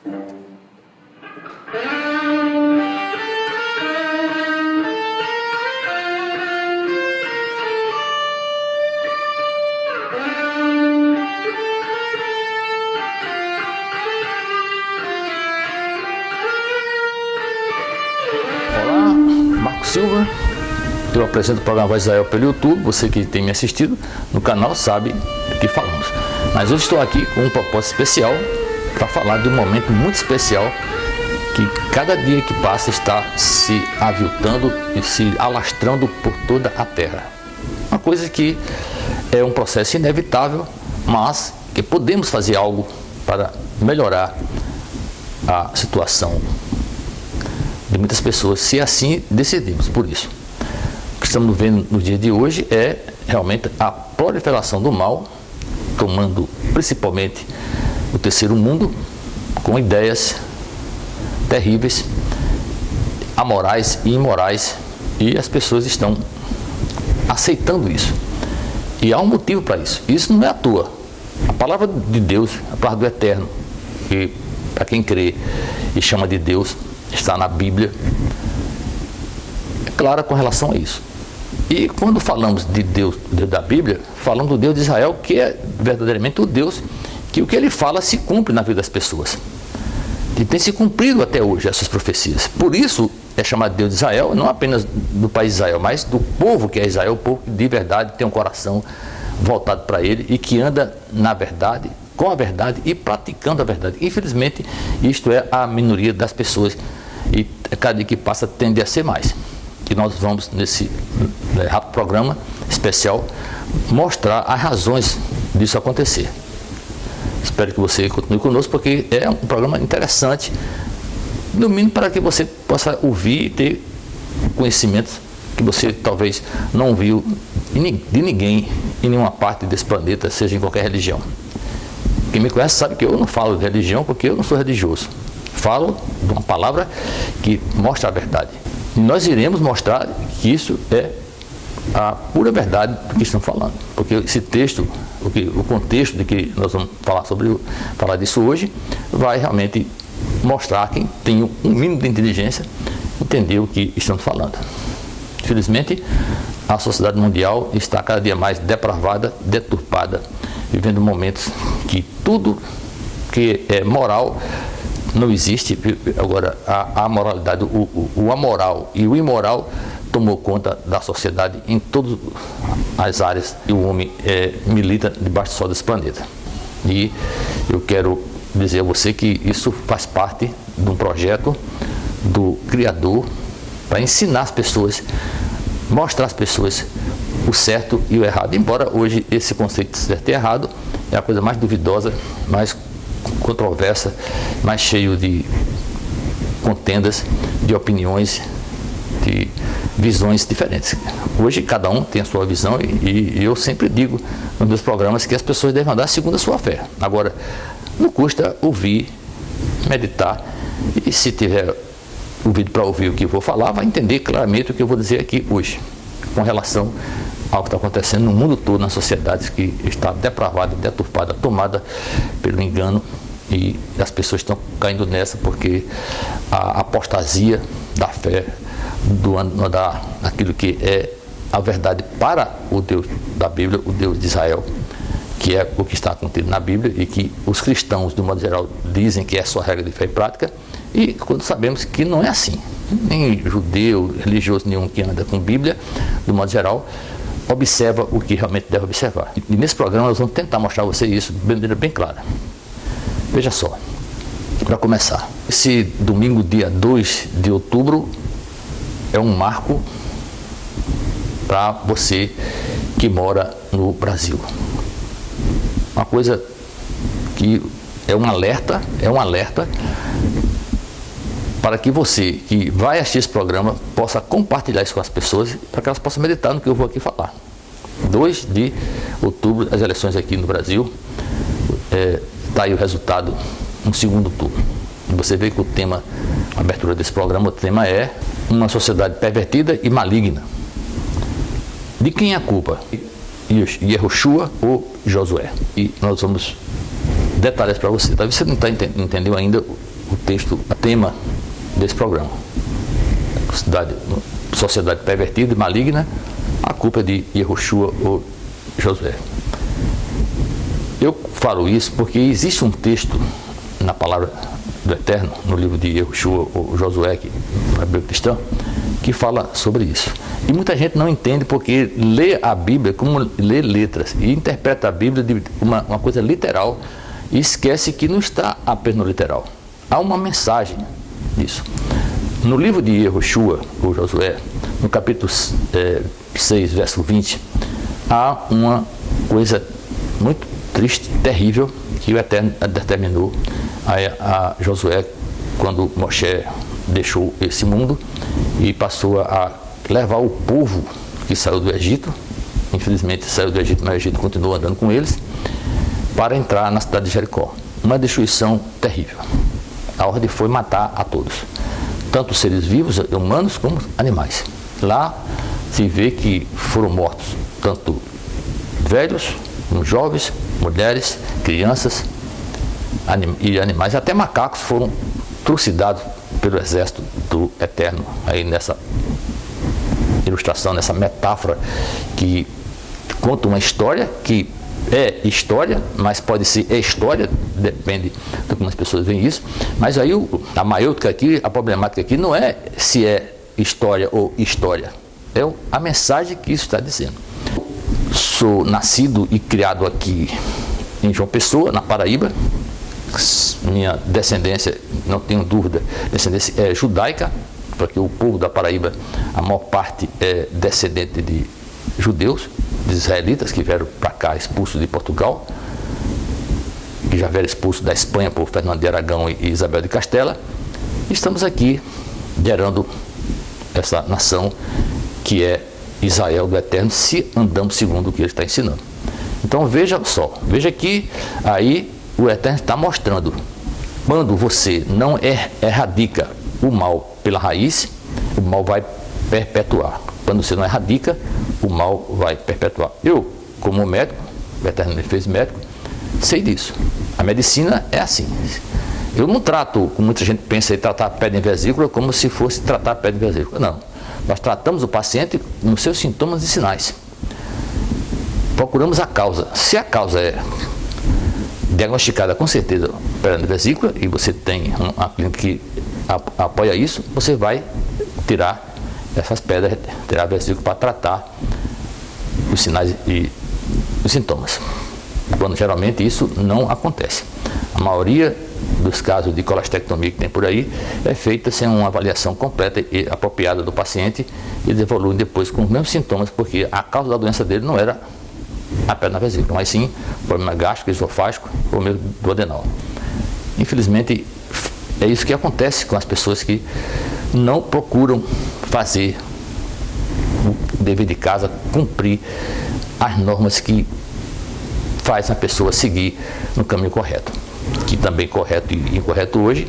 Olá, Marco Silva. Eu apresento o programa Voz de Israel pelo YouTube. Você que tem me assistido no canal sabe do que falamos. Mas hoje estou aqui com um propósito especial para falar de um momento muito especial que cada dia que passa está se aviltando e se alastrando por toda a terra. Uma coisa que é um processo inevitável, mas que podemos fazer algo para melhorar a situação de muitas pessoas, se assim decidimos. Por isso, o que estamos vendo no dia de hoje é realmente a proliferação do mal, tomando principalmente o terceiro mundo, com ideias terríveis, amorais e imorais, e as pessoas estão aceitando isso. E há um motivo para isso. Isso não é à toa. A palavra de Deus, a palavra do Eterno, que para quem crê e chama de Deus, está na Bíblia, é clara com relação a isso. E quando falamos de Deus, Deus da Bíblia, falamos do Deus de Israel, que é verdadeiramente o Deus que o que ele fala se cumpre na vida das pessoas. E tem se cumprido até hoje essas profecias. Por isso é chamado Deus de Israel, não apenas do país de Israel, mas do povo que é Israel, o povo que de verdade tem um coração voltado para ele e que anda na verdade, com a verdade e praticando a verdade. Infelizmente, isto é a minoria das pessoas e cada dia que passa tende a ser mais. E nós vamos, nesse rápido programa especial, mostrar as razões disso acontecer. Espero que você continue conosco, porque é um programa interessante, no mínimo para que você possa ouvir e ter conhecimentos que você talvez não viu de ninguém em nenhuma parte desse planeta, seja em qualquer religião. Quem me conhece sabe que eu não falo de religião porque eu não sou religioso. Falo de uma palavra que mostra a verdade. E nós iremos mostrar que isso é a pura verdade do que estamos falando. Porque esse texto, o contexto de que nós vamos falar disso hoje, vai realmente mostrar a quem tem um mínimo de inteligência entender o que estamos falando. Infelizmente, a sociedade mundial está cada dia mais depravada, deturpada, vivendo momentos que tudo que é moral não existe. Agora, a moralidade, o amoral e o imoral tomou conta da sociedade em todas as áreas que o homem milita debaixo do sol desse planeta. E eu quero dizer a você que isso faz parte de um projeto do Criador para ensinar as pessoas, mostrar às pessoas o certo e o errado. Embora hoje esse conceito de certo e errado é a coisa mais duvidosa, mais controversa, mais cheio de contendas, de opiniões, de visões diferentes. Hoje cada um tem a sua visão e eu sempre digo nos meus programas que as pessoas devem andar segundo a sua fé. Agora, não custa ouvir, meditar, e se tiver ouvido para ouvir o que eu vou falar, vai entender claramente o que eu vou dizer aqui hoje, com relação ao que está acontecendo no mundo todo, na sociedade que está depravada, deturpada, tomada pelo engano, e as pessoas estão caindo nessa porque a apostasia da fé, daquilo que é a verdade para o Deus da Bíblia, o Deus de Israel, que é o que está contido na Bíblia e que os cristãos, de modo geral, dizem que é sua regra de fé e prática, e quando sabemos que não é assim. Nem judeu, religioso nenhum que anda com Bíblia, de modo geral, observa o que realmente deve observar. E nesse programa nós vamos tentar mostrar a você isso de maneira bem clara. Veja só, para começar, esse domingo, dia 2 de outubro, é um marco para você que mora no Brasil. Uma coisa que é um alerta para que você que vai assistir esse programa possa compartilhar isso com as pessoas, para que elas possam meditar no que eu vou aqui falar. 2 de outubro, as eleições aqui no Brasil, está aí o resultado no segundo turno. Você vê que o tema, a abertura desse programa, o tema é uma sociedade pervertida e maligna. De quem é a culpa? Yehoshua ou Josué? E nós vamos detalhar isso para você. Talvez você não entendeu ainda o texto, o tema desse programa. Sociedade pervertida e maligna, a culpa é de Yehoshua ou Josué. Eu falo isso porque existe um texto na palavra do Eterno, no livro de Yehoshua ou Josué, que é hebreu cristão, que fala sobre isso. E muita gente não entende porque lê a Bíblia como lê letras e interpreta a Bíblia de uma coisa literal e esquece que não está apenas no literal. Há uma mensagem disso. No livro de Yehoshua, ou Josué, no capítulo 6, verso 20, há uma coisa muito triste, terrível, que o Eterno determinou a Josué quando Moshe deixou esse mundo e passou a levar o povo que saiu do Egito, infelizmente saiu do Egito, mas o Egito continuou andando com eles, para entrar na cidade de Jericó. Uma destruição terrível. A ordem foi matar a todos, tanto seres vivos, humanos, como animais. Lá se vê que foram mortos tanto velhos, jovens, mulheres, crianças e animais, até macacos foram trucidados pelo exército do Eterno. Aí nessa ilustração, nessa metáfora que conta uma história que é história, mas pode ser história, depende de como as pessoas veem isso. Mas aí a maiúscula aqui, a problemática aqui não é se é história ou história, é a mensagem que isso está dizendo. Sou nascido e criado aqui em João Pessoa, na Paraíba. Minha descendência, não tenho dúvida, descendência é judaica, porque o povo da Paraíba, a maior parte é descendente de judeus, de israelitas que vieram para cá expulsos de Portugal, que já vieram expulsos da Espanha por Fernando de Aragão e Isabel de Castela. Estamos aqui gerando essa nação que é Israel do Eterno, se andamos segundo o que ele está ensinando. Então veja só, veja que aí o Eterno está mostrando, quando você não erradica o mal pela raiz, o mal vai perpetuar. Quando você não erradica, o mal vai perpetuar. Eu, como médico, o Eterno me fez médico, sei disso. A medicina é assim. Eu não trato, como muita gente pensa em tratar pedra em vesícula, como se fosse tratar pedra em vesícula. Não. Nós tratamos o paciente nos seus sintomas e sinais. Procuramos a causa. Se a causa é diagnosticada com certeza pedra na vesícula, e você tem uma clínica que apoia isso, você vai tirar essas pedras, tirar a vesícula para tratar os sinais e os sintomas. Quando geralmente isso não acontece. A maioria dos casos de colestectomia que tem por aí é feita sem uma avaliação completa e apropriada do paciente, e eles evoluem depois com os mesmos sintomas, porque a causa da doença dele não era a pedra na vesícula, mas sim problema gástrico, esofágico ou mesmo do adenal. Infelizmente, é isso que acontece com as pessoas que não procuram fazer o dever de casa, cumprir as normas que faz a pessoa seguir no caminho correto. Que também correto e incorreto hoje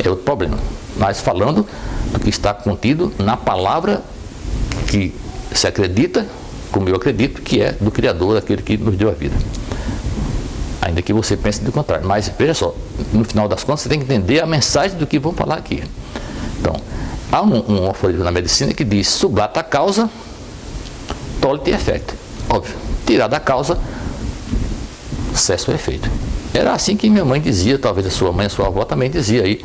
é outro problema. Mas falando do que está contido na palavra que se acredita, como eu acredito, que é do Criador, daquele que nos deu a vida. Ainda que você pense do contrário. Mas veja só, no final das contas, você tem que entender a mensagem do que vamos falar aqui. Então, há um aforismo na medicina que diz: sublata a causa, tolite efeito. Óbvio, tirar da causa, cessa o efeito. Era assim que minha mãe dizia, talvez a sua mãe, a sua avó também dizia aí: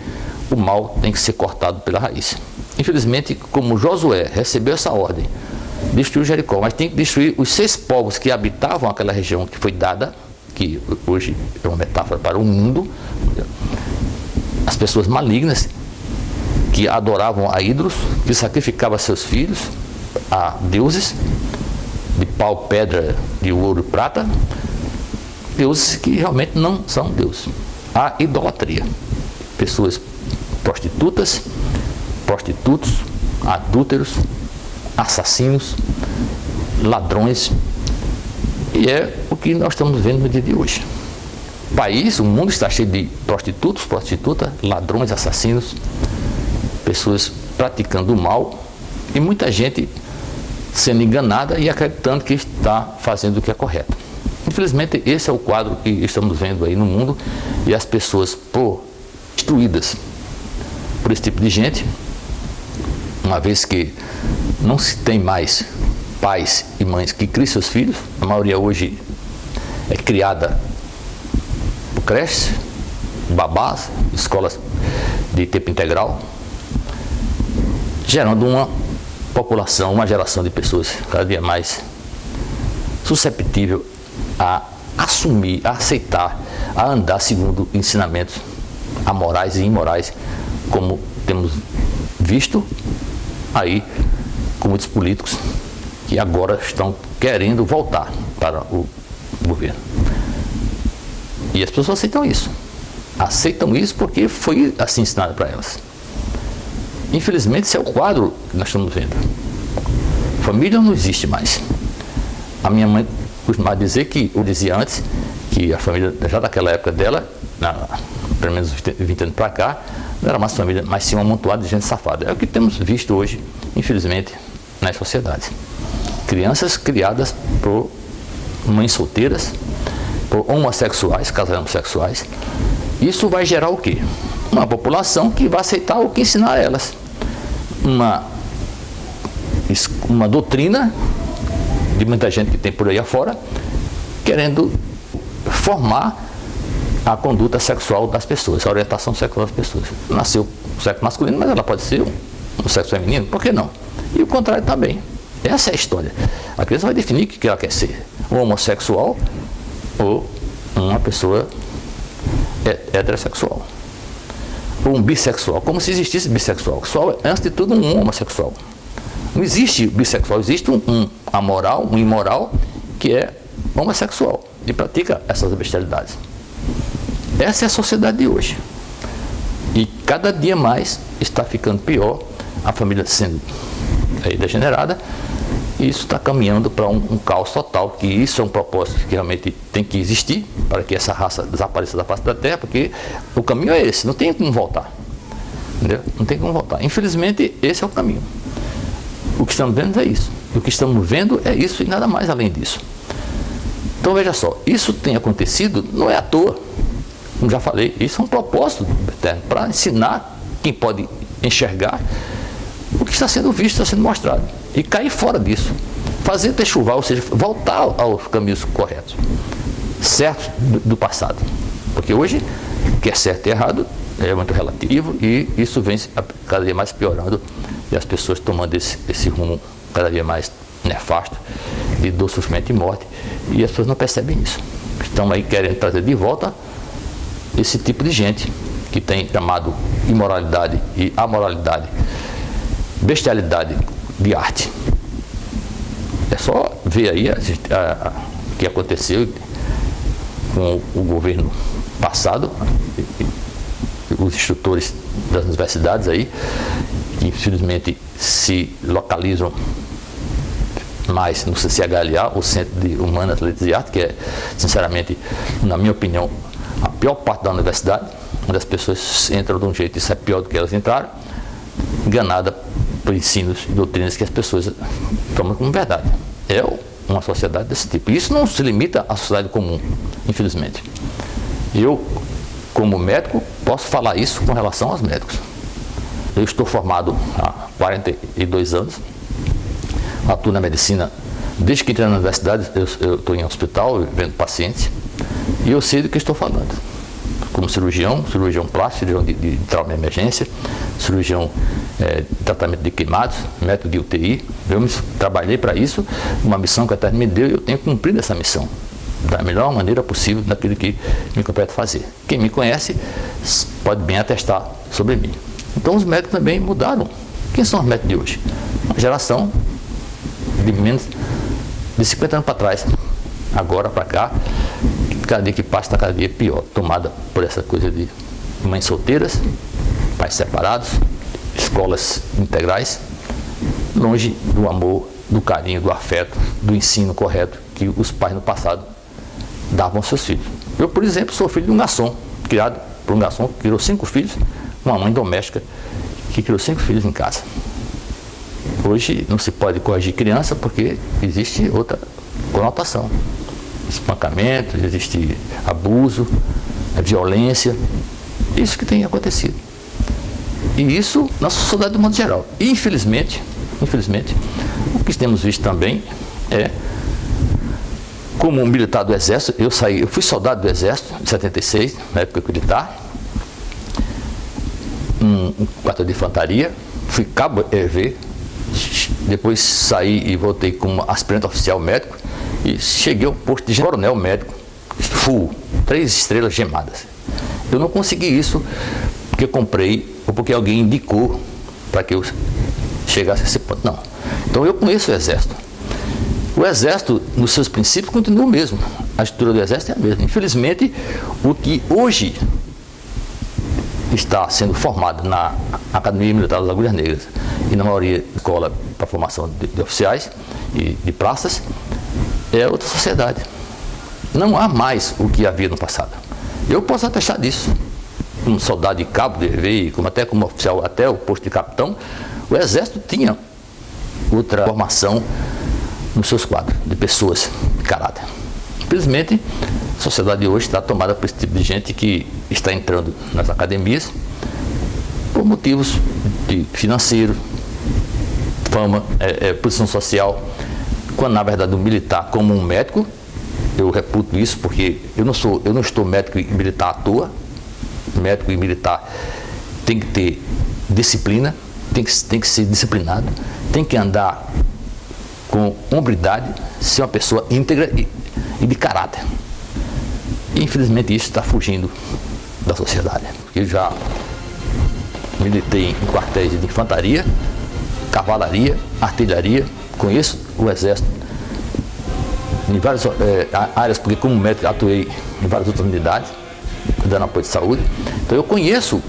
o mal tem que ser cortado pela raiz. Infelizmente, como Josué recebeu essa ordem, destruiu Jericó, mas tem que destruir os 6 povos que habitavam aquela região que foi dada, que hoje é uma metáfora para o mundo, as pessoas malignas que adoravam a ídolos, que sacrificavam seus filhos a deuses de pau, pedra, de ouro e prata, deuses que realmente não são deuses. A idolatria. Pessoas prostitutas, prostitutos, adúlteros, assassinos, ladrões. E é o que nós estamos vendo no dia de hoje. O país, o mundo está cheio de prostitutos, prostitutas, ladrões, assassinos, pessoas praticando o mal e muita gente sendo enganada e acreditando que está fazendo o que é correto. Infelizmente, esse é o quadro que estamos vendo aí no mundo, e as pessoas, por instruídas por esse tipo de gente, uma vez que não se tem mais pais e mães que criem seus filhos, a maioria hoje é criada por creches, babás, escolas de tempo integral, gerando uma população, uma geração de pessoas cada dia mais susceptível a assumir, a aceitar, a andar segundo ensinamentos amorais e imorais, como temos visto aí com muitos políticos que agora estão querendo voltar para o governo. E as pessoas aceitam isso. Aceitam isso porque foi assim ensinado para elas. Infelizmente, esse é o quadro que nós estamos vendo. Família não existe mais. A minha mãe costumava dizer que, eu dizia antes, que a família, já daquela época dela, pelo menos 20 anos para cá, não era mais família, mas sim um amontoado de gente safada. É o que temos visto hoje, infelizmente, nas sociedades. Crianças criadas por mães solteiras, por homossexuais, casais homossexuais. Isso vai gerar o quê? Uma população que vai aceitar o que ensinar a elas. Uma doutrina de muita gente que tem por aí afora, querendo formar a conduta sexual das pessoas, a orientação sexual das pessoas. Nasceu o sexo masculino, mas ela pode ser o sexo feminino, por que não? E o contrário também. Essa é a história. A criança vai definir o que ela quer ser, um homossexual ou uma pessoa heterossexual, ou um bissexual, como se existisse bissexual. Sexual é, antes de tudo, um homossexual. Não existe bissexual, existe um amoral, um imoral, que é homossexual e pratica essas bestialidades. Essa é a sociedade de hoje. E cada dia mais está ficando pior, a família sendo degenerada, e isso está caminhando para um caos total, que isso é um propósito que realmente tem que existir, para que essa raça desapareça da face da Terra, porque o caminho é esse, não tem como voltar. Entendeu? Não tem como voltar. Infelizmente, esse é o caminho. O que estamos vendo é isso. O que estamos vendo é isso e nada mais além disso. Então veja só, isso tem acontecido, não é à toa. Como já falei, isso é um propósito eterno, para ensinar quem pode enxergar o que está sendo visto, está sendo mostrado. E cair fora disso. Fazer techuvá, ou seja, voltar aos caminhos corretos, certos do passado. Porque hoje, o que é certo e errado é muito relativo, e isso vem cada dia mais piorando, e as pessoas tomando esse rumo cada dia mais nefasto, de dor, sofrimento e morte, e as pessoas não percebem isso. Estão aí querendo trazer de volta esse tipo de gente que tem chamado imoralidade e amoralidade, bestialidade de arte. É só ver aí o que aconteceu com o governo passado, os instrutores das universidades aí, que infelizmente se localizam mais no CCHLA, o Centro de Humanas, Letras e Artes, que é, sinceramente, na minha opinião, a pior parte da universidade, onde as pessoas entram de um jeito, isso é pior do que elas entraram, enganada por ensinos e doutrinas que as pessoas tomam como verdade. É uma sociedade desse tipo. Isso não se limita à sociedade comum, infelizmente. Eu, como médico, posso falar isso com relação aos médicos. Eu estou formado há 42 anos, atuo na medicina desde que entrei na universidade. Eu estou em hospital, vendo pacientes, e eu sei do que estou falando. Como cirurgião plástico, cirurgião de trauma e emergência, cirurgião de tratamento de queimados, método de UTI. Eu trabalhei para isso, uma missão que a Terra me deu, e eu tenho cumprido essa missão da melhor maneira possível, daquilo que me compete fazer. Quem me conhece pode bem atestar sobre mim. Então os médicos também mudaram. Quem são os médicos de hoje? Uma geração de menos de 50 anos para trás, agora para cá, cada dia que passa está cada dia pior, tomada por essa coisa de mães solteiras, pais separados, escolas integrais, longe do amor, do carinho, do afeto, do ensino correto que os pais no passado davam aos seus filhos. Eu, por exemplo, sou filho de um garçom, criado por um garçom que criou 5 filhos, uma mãe doméstica que criou 5 filhos em casa. Hoje não se pode corrigir criança porque existe outra conotação. Espancamento, existe abuso, violência, isso que tem acontecido. E isso na sociedade do modo geral. E infelizmente, o que temos visto também é, como militar do Exército, eu fui soldado do Exército em 76, na época militar, um quartel de infantaria, fui cabo EV, depois saí e voltei como aspirante oficial médico e cheguei ao posto de coronel médico, full, 3 estrelas gemadas. Eu não consegui isso porque comprei ou porque alguém indicou para que eu chegasse a esse ponto, não. Então eu conheço o Exército. O Exército, nos seus princípios, continua o mesmo. A estrutura do Exército é a mesma. Infelizmente, o que hoje está sendo formado na Academia Militar das Agulhas Negras e na maioria da escola para formação de oficiais e de praças, é outra sociedade. Não há mais o que havia no passado. Eu posso atestar disso. Como soldado de cabo de EV, até como oficial, até o posto de capitão, o Exército tinha outra formação nos seus quadros, de pessoas de caráter. Infelizmente, a sociedade hoje está tomada por esse tipo de gente que está entrando nas academias por motivos de financeiro, fama, posição social, quando na verdade o militar, como um médico, eu reputo isso porque eu não estou médico e militar à toa. Médico e militar tem que ter disciplina, tem que ser disciplinado, tem que andar com hombridade, ser uma pessoa íntegra e de caráter. E, infelizmente isso está fugindo da sociedade. Eu já militei em quartéis de infantaria, cavalaria, artilharia, conheço o Exército em várias áreas, porque como médico atuei em várias outras unidades, dando apoio de saúde. Então eu conheço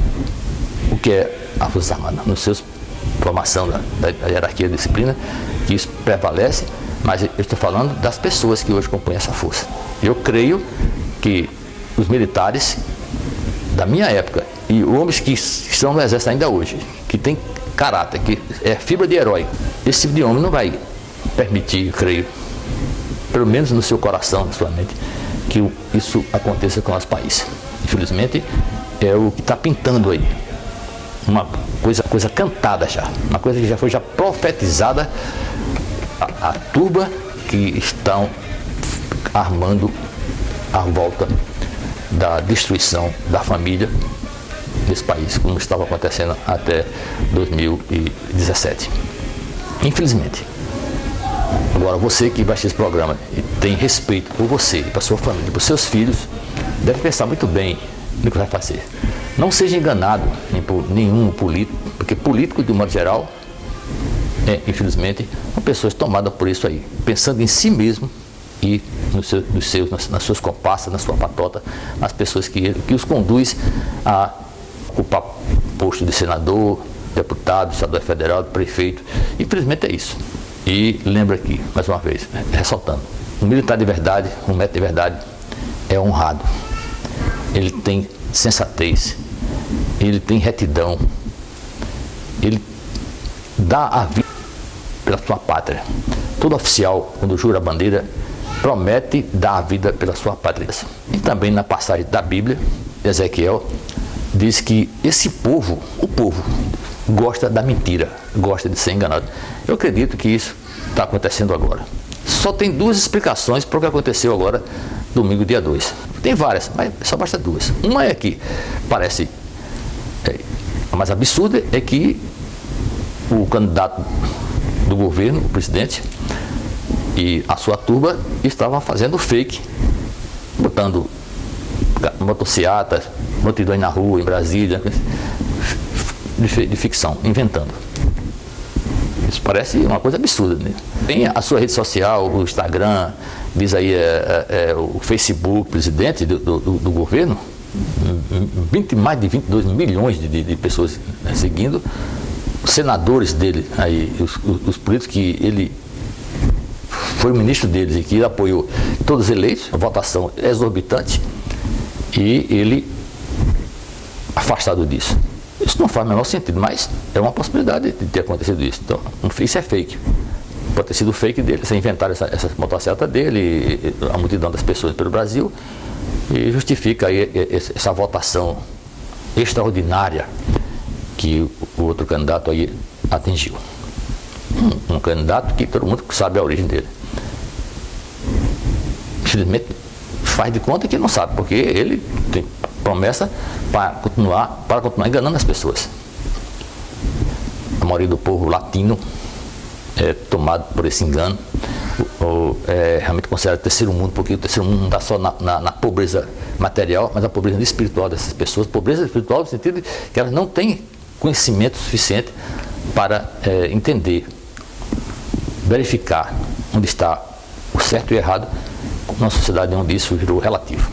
o que é a Força Armada, nos seus formação da hierarquia da disciplina, que isso prevalece, mas eu estou falando das pessoas que hoje compõem essa força. Eu creio que os militares da minha época e homens que estão no Exército ainda hoje, que tem caráter, que é fibra de herói, esse tipo de homem não vai permitir, eu creio, pelo menos no seu coração, na sua mente, que isso aconteça com o nosso país. Infelizmente, é o que está pintando aí. Uma coisa cantada já, uma coisa que já foi profetizada, a turba que estão armando a volta da destruição da família nesse país, como estava acontecendo até 2017. Infelizmente. Agora, você que vai assistir esse programa e tem respeito por você, por sua família, por seus filhos, deve pensar muito bem no que vai fazer. Não seja enganado por nenhum político, porque político, de um modo geral, infelizmente, são pessoas tomadas por isso aí, pensando em si mesmo e nas suas comparsas, na sua patota, nas pessoas que os conduz a ocupar posto de senador, deputado, estadual federal, prefeito. Infelizmente é isso. E lembra aqui, mais uma vez, ressaltando, um militar de verdade, um médico de verdade, é honrado. Ele tem sensatez, ele tem retidão, ele dá a vida pela sua pátria. Todo oficial, quando jura a bandeira, promete dar a vida pela sua pátria. E também na passagem da Bíblia, Ezequiel, diz que esse povo, o povo, gosta da mentira, gosta de ser enganado. Eu acredito que isso está acontecendo agora. Só tem 2 explicações para o que aconteceu agora, domingo, dia 2. Tem várias, mas só basta 2. Uma é que parece, a mais absurda é que o candidato do governo, o presidente, e a sua turba estavam fazendo fake, botando motocicletas, multidões na rua, em Brasília, de ficção, inventando. Isso parece uma coisa absurda, né? Tem a sua rede social, o Instagram, diz aí o Facebook, presidente do governo, mais de 22 milhões de pessoas seguindo, os senadores dele, aí, os políticos que ele foi o ministro deles e que ele apoiou, todos eleitos, a votação exorbitante, e ele afastado disso. Isso não faz o menor sentido, mas é uma possibilidade de ter acontecido isso. Então, isso é fake. Pode ter sido fake dele, você inventaram essa motocicleta dele, a multidão das pessoas pelo Brasil, e justifica aí essa votação extraordinária que o outro candidato aí atingiu. Um candidato que todo mundo sabe a origem dele. Infelizmente, faz de conta que não sabe, porque ele tem promessa para continuar enganando as pessoas. A maioria do povo latino é tomado por esse engano, realmente considera o terceiro mundo, porque o terceiro mundo não está só na pobreza material, mas a pobreza espiritual dessas pessoas. Pobreza espiritual no sentido de que elas não têm conhecimento suficiente para entender, verificar onde está o certo e o errado numa sociedade onde isso virou relativo.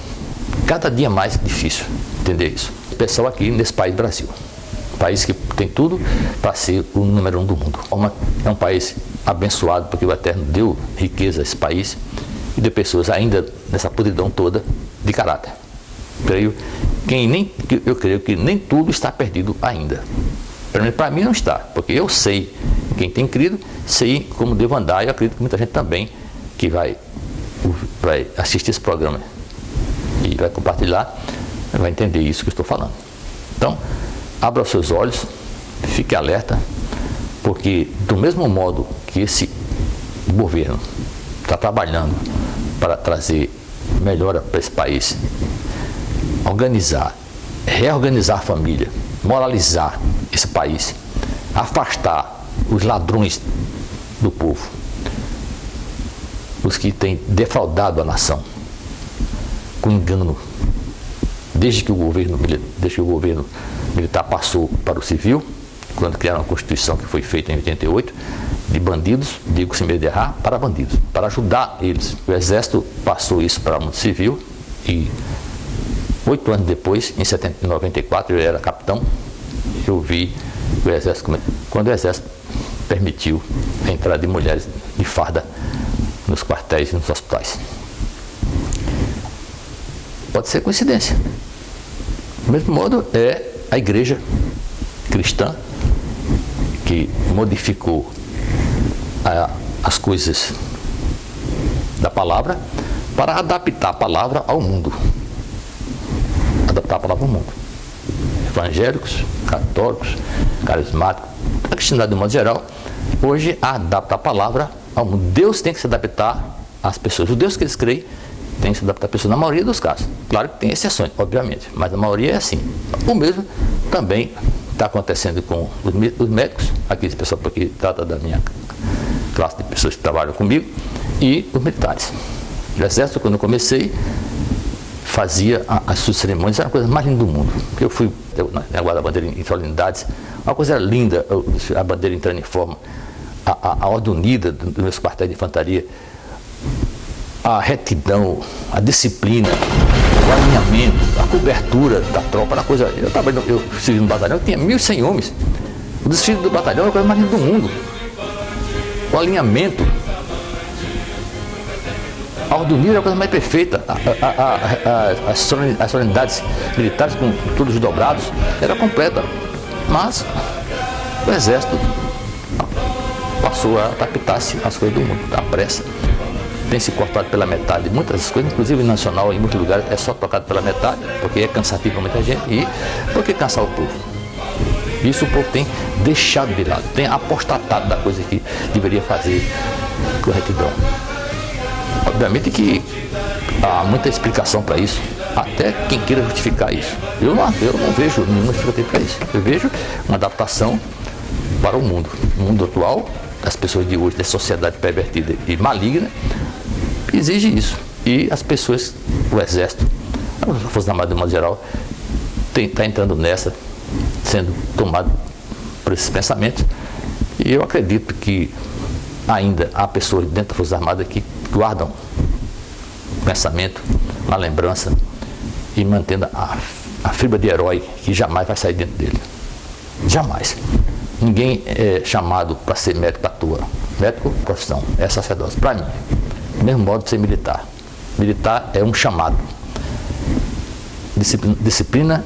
Cada dia mais difícil entender isso. O pessoal aqui nesse país Brasil, país que tem tudo para ser o número 1 do mundo. É um país abençoado porque o Eterno deu riqueza a esse país e deu pessoas ainda nessa podridão toda de caráter. Eu creio que nem tudo está perdido ainda. Para mim não está, porque eu sei, quem tem crido, sei como devo andar, e eu acredito que muita gente também que vai assistir esse programa e vai compartilhar, vai entender isso que eu estou falando. Então, abra os seus olhos, fique alerta, porque do mesmo modo que esse governo está trabalhando para trazer melhora para esse país, reorganizar a família, moralizar esse país, afastar os ladrões do povo, os que têm defraudado a nação com engano, desde que o governo militar passou para o civil, quando criaram a Constituição que foi feita em 88, de bandidos, digo sem medo de errar, para bandidos, para ajudar eles. O Exército passou isso para o mundo civil e 8 anos depois, em 94, eu era capitão, eu vi o Exército, quando o Exército permitiu a entrada de mulheres de farda nos quartéis e nos hospitais. Pode ser coincidência. Do mesmo modo, é a igreja cristã que modificou as coisas da palavra para adaptar a palavra ao mundo. Adaptar a palavra ao mundo. Evangélicos, católicos, carismáticos, a cristandade de modo geral, hoje adapta a palavra ao mundo. Deus tem que se adaptar às pessoas. O Deus que eles creem tem que se adaptar às pessoas, na maioria dos casos. Claro que tem exceções, obviamente, mas a maioria é assim. O mesmo também está acontecendo com os médicos, aqueles pessoal que trata da minha classe de pessoas que trabalham comigo, e os militares. O Exército, quando eu comecei, fazia as suas cerimônias, era a coisa mais linda do mundo. Eu fui na guarda-bandeira em solenidades, uma coisa linda, a bandeira entrando em forma, a ordem unida dos meus quartéis de infantaria, a retidão, a disciplina, o alinhamento, a cobertura da tropa, era coisa. Eu servi no batalhão, eu tinha 1.100 homens. O desfile do batalhão era a coisa mais linda do mundo. O alinhamento, a ordem unida era a coisa mais perfeita. As solenidades militares com todos dobrados, era completa. Mas o Exército passou a adaptar-se às coisas do mundo, à pressa. Tem se cortado pela metade, muitas coisas, inclusive nacional, em muitos lugares é só tocado pela metade, porque é cansativo para muita gente e porque cansar o povo. Isso o povo tem deixado de lado, tem apostatado da coisa que deveria fazer com retidão. Obviamente que há muita explicação para isso, até quem queira justificar isso. Eu não vejo nenhuma justificativa para isso. Eu vejo uma adaptação para o mundo atual. As pessoas de hoje, da sociedade pervertida e maligna, exige isso. E as pessoas, o Exército, as Forças Armadas de modo geral, está entrando nessa, sendo tomado por esses pensamentos. E eu acredito que ainda há pessoas dentro das Forças Armadas que guardam o pensamento, a lembrança e mantendo a fibra de herói que jamais vai sair dentro dele. Jamais. Ninguém é chamado para ser médico à toa. Médico, profissão, é sacerdócio. Para mim, do mesmo modo de ser militar. Militar é um chamado. Disciplina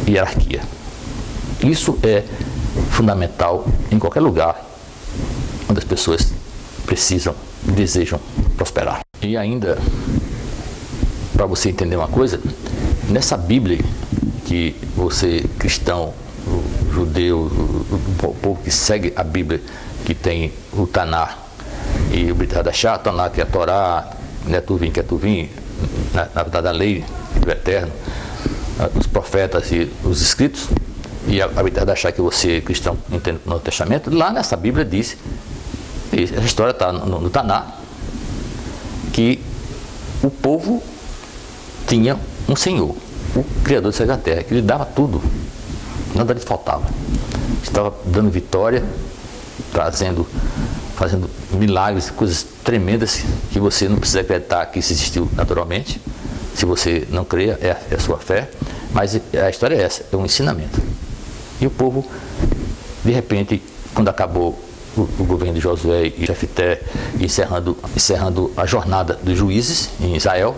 e hierarquia. Isso é fundamental em qualquer lugar onde as pessoas precisam, desejam prosperar. E ainda, para você entender uma coisa, nessa Bíblia que você, cristão, judeu, o povo que segue a Bíblia, que tem o Taná e o Brit Hadashah, Taná que é a Torá, Netuvim que é Tuvim, na verdade a lei do Eterno, os profetas e os escritos, e a Brit Hadashah que você, cristão, entende no Novo Testamento. Lá nessa Bíblia diz, essa história está no Taná, que o povo tinha um Senhor, o Criador do céu e da terra, que lhe dava tudo, nada lhe faltava. Estava dando vitória, fazendo milagres, coisas tremendas que você não precisa acreditar que isso existiu naturalmente. Se você não crê, é a sua fé. Mas a história é essa, é um ensinamento. E o povo, de repente, quando acabou o governo de Josué e Jefté, encerrando a jornada dos juízes em Israel,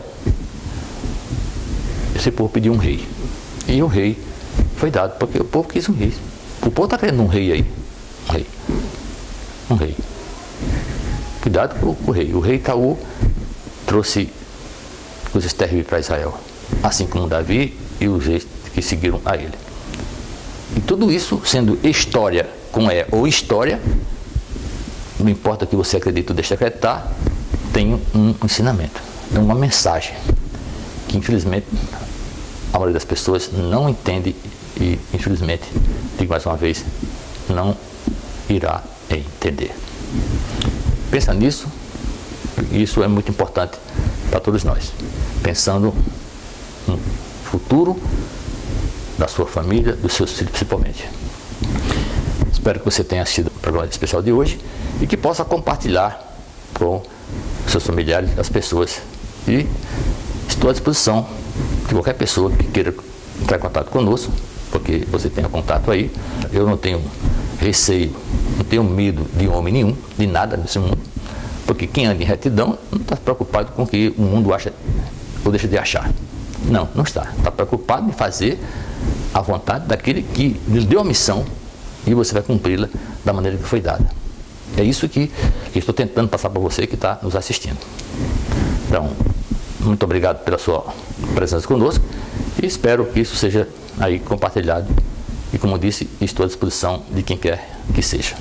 esse povo pediu um rei. E o rei foi dado, porque o povo quis um rei. O povo está querendo um rei aí. Um rei. Cuidado com o rei. O rei Saul trouxe coisas terríveis para Israel. Assim como Davi e os reis que seguiram a ele. E tudo isso sendo história, como é, ou história, não importa o que você acredita ou deixa de acreditar, tem um ensinamento, uma mensagem, que infelizmente a maioria das pessoas não entende e infelizmente, digo mais uma vez, não irá entender. Pensa nisso, isso é muito importante para todos nós, pensando no futuro da sua família, dos seus filhos principalmente. Espero que você tenha assistido o programa especial de hoje e que possa compartilhar com seus familiares, as pessoas. E estou à disposição de qualquer pessoa que queira entrar em contato conosco, porque você tem o contato aí. Eu não tenho receio, não tenho medo de homem nenhum, de nada nesse mundo, porque quem anda em retidão não está preocupado com o que o mundo acha ou deixa de achar. Não está. Está preocupado em fazer a vontade daquele que lhe deu a missão e você vai cumpri-la da maneira que foi dada. É isso que estou tentando passar para você que está nos assistindo. Então, muito obrigado pela sua presença conosco e espero que isso seja aí compartilhado. E como disse, estou à disposição de quem quer que seja.